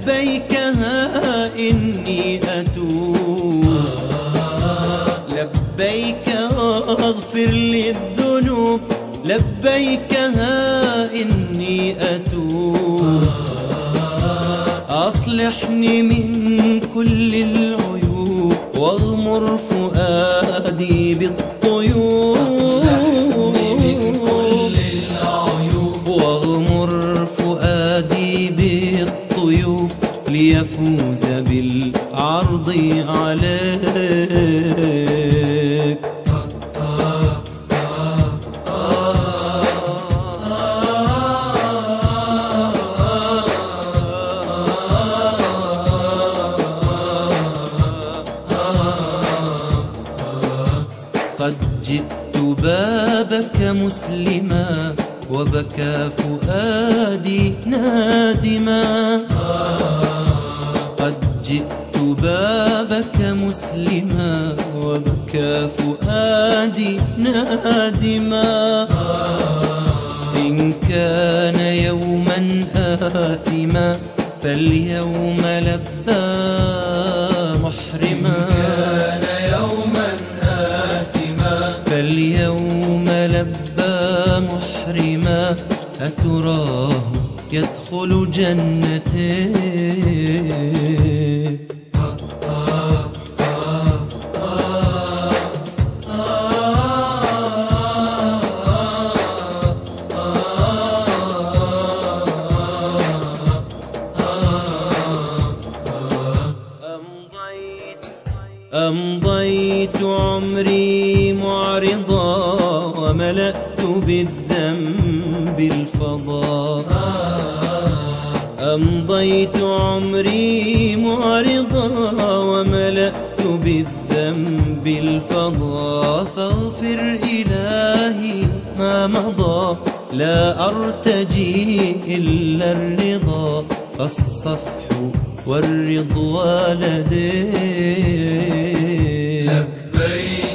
لبيك ها إني أتوب، لبيك واغفر لي الذنوب، لبيك ها إني أتوب، أصلحني من كل العيوب واغمر فؤادي بالطيوب، واغمر فؤادي بالطيوب ليفوز بالعرض عليك. قد جئت بابك مسلما وبكى فؤادي نادما، قد جئت بابك مسلما وبكى فؤادي نادما، إن كان يوما آثما فاليوم لبى محرما، فاليوم لبى محرما، أتراه يدخل جنتي. أمضيت عمري معرضا وملأت بالذنب الفضا، أمضيت عمري معرضا وملأت بالذنب الفضا، فاغفر إلهي ما مضى لا أرتجي إلا الرضا، فالصفح والرضوان لديك. لبيك